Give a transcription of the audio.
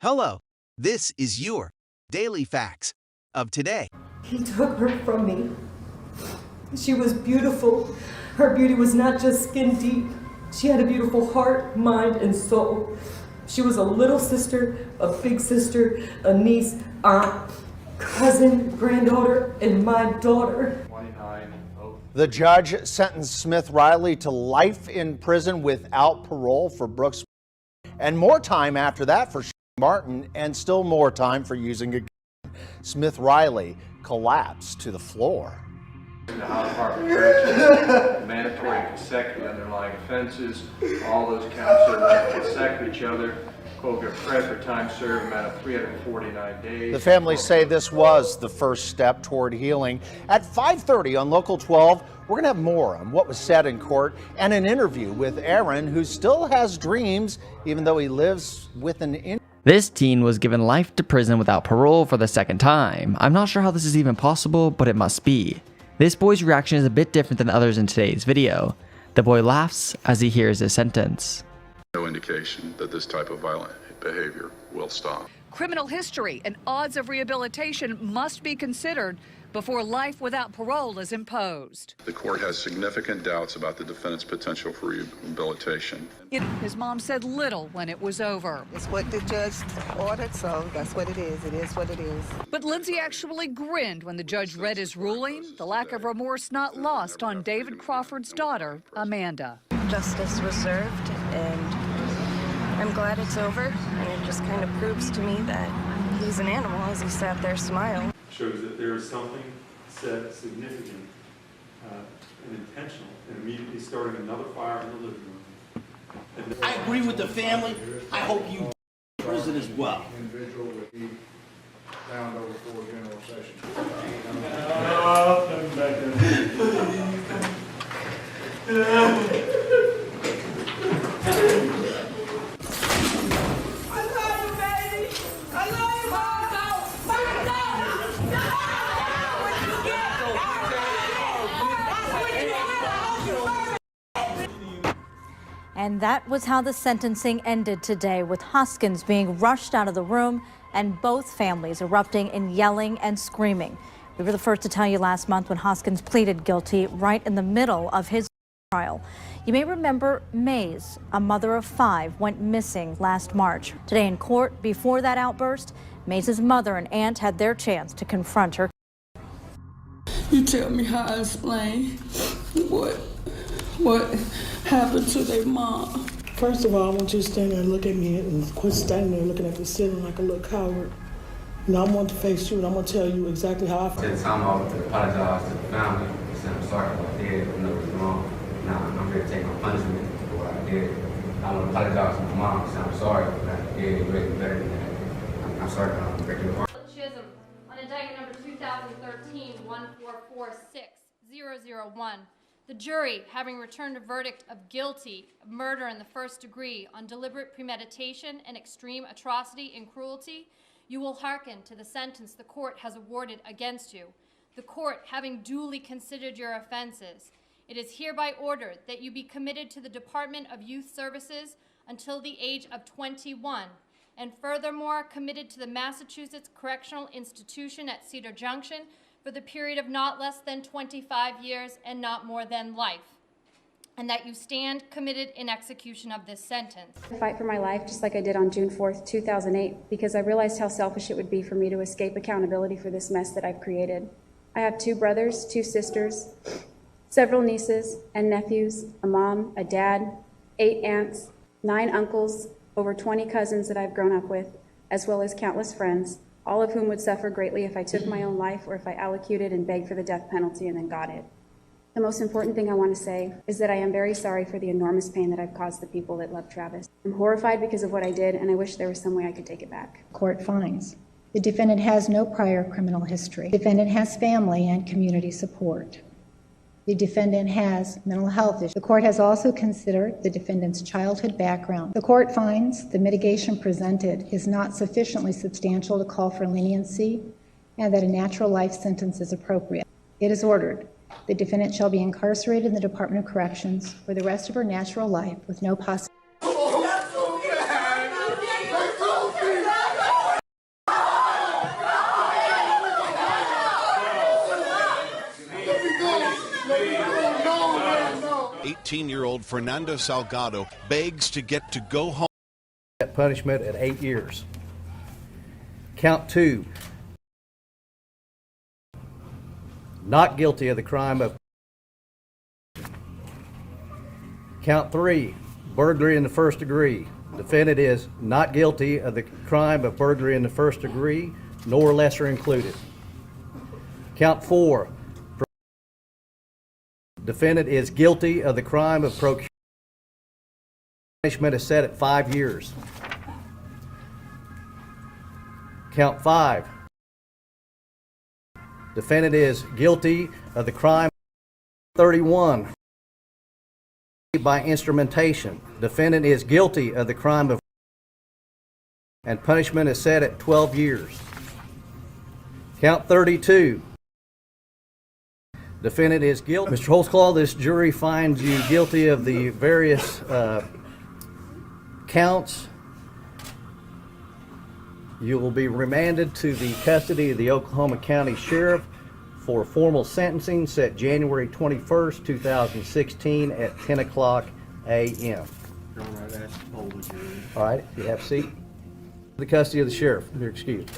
Hello, this is your Daily Facts of today. He took her from me. She was beautiful. Her beauty was not just skin deep. She had a beautiful heart, mind, and soul. She was a little sister, a big sister, a niece, aunt, cousin, granddaughter, and my daughter. The judge sentenced Smith Riley to life in prison without parole for Brooks, and more time after that for Martin, and still more time for using a gun. Smith Riley collapsed to the floor. The House Department corrections, mandatory and consecutive underlying offenses, all those counts are consecutive each other. Colger credit for time served amount of 349 days. The families say this was the first step toward healing. At 5:30 on Local 12, we're going to have more on what was said in court and an interview with Aaron, who still has dreams even though he lives with an injury. This teen was given life to prison without parole for the second time. I'm not sure how this is even possible, but it must be. This boy's reaction is a bit different than others in today's video. The boy laughs as he hears his sentence. No indication that this type of violent behavior will stop. Criminal history and odds of rehabilitation must be considered before life without parole is imposed. The court has significant doubts about the defendant's potential for rehabilitation. His mom said little when it was over. It's what the judge ordered, so that's what it is. It is what it is. But Lindsay actually grinned when the judge read his ruling, the lack of remorse not lost on David Crawford's daughter, Amanda. Justice was served, and I'm glad it's over, and it just kind of proves to me that he's an animal as he sat there smiling. Shows that there is something said significant and intentional, and immediately starting another fire in the living room. I agree with the family. I hope you prison as well. Individual would be found over for general session. And that was how the sentencing ended today, with Hoskins being rushed out of the room and both families erupting in yelling and screaming. We were the first to tell you last month when Hoskins pleaded guilty right in the middle of his trial. You may remember Mays, a mother of 5, went missing last March. Today in court, before that outburst, Mays' mother and aunt had their chance to confront her. You tell me how I explain what happened to their mom. First of all, I want you to stand there and look at me and quit standing there looking at the ceiling like a little coward. You know, I want to face you and I'm going to tell you exactly how I feel. At the time I would apologize to the family and say I'm sorry for what I did, I know it was wrong. Now I'm here to take my punishment for what I did. I want to apologize to my mom and say I'm sorry for what I did, really better than that. I'm sorry for breaking your heart. Chisholm on indictment number 2013-1446001. The jury, having returned a verdict of guilty of murder in the first degree on deliberate premeditation and extreme atrocity and cruelty, you will hearken to the sentence the court has awarded against you. The court, having duly considered your offenses, it is hereby ordered that you be committed to the Department of Youth Services until the age of 21, and furthermore committed to the Massachusetts Correctional Institution at Cedar Junction for the period of not less than 25 years and not more than life, and that you stand committed in execution of this sentence. I fight for my life just like I did on June 4th, 2008, because I realized how selfish it would be for me to escape accountability for this mess that I've created. I have 2 brothers, 2 sisters, several nieces and nephews, a mom, a dad, 8 aunts, 9 uncles, over 20 cousins that I've grown up with, as well as countless friends, all of whom would suffer greatly if I took my own life or if I allocuted and begged for the death penalty and then got it. The most important thing I want to say is that I am very sorry for the enormous pain that I've caused the people that love Travis. I'm horrified because of what I did, and I wish there was some way I could take it back. Court finds the defendant has no prior criminal history. The defendant has family and community support. The defendant has mental health issues. The court has also considered the defendant's childhood background. The court finds the mitigation presented is not sufficiently substantial to call for leniency and that a natural life sentence is appropriate. It is ordered the defendant shall be incarcerated in the Department of Corrections for the rest of her natural life with no possibility. 17-year-old Fernando Salgado begs to get to go home. Punishment at 8 years. Count 2, not guilty of the crime of. Count 3, burglary in the first degree. Defendant is not guilty of the crime of burglary in the first degree, nor lesser included. Count 4, defendant is guilty of the crime of procuring. Punishment is set at 5 years. Count 5, defendant is guilty of the crime. 31, by instrumentation. Defendant is guilty of the crime of, and punishment is set at 12 years. Count 32, defendant is guilty. Mr. Holtzclaw, this jury finds you guilty of the various counts. You will be remanded to the custody of the Oklahoma County Sheriff for formal sentencing set January 21st, 2016 at 10 o'clock a.m. All right, you have a seat. The custody of the sheriff. You're excused.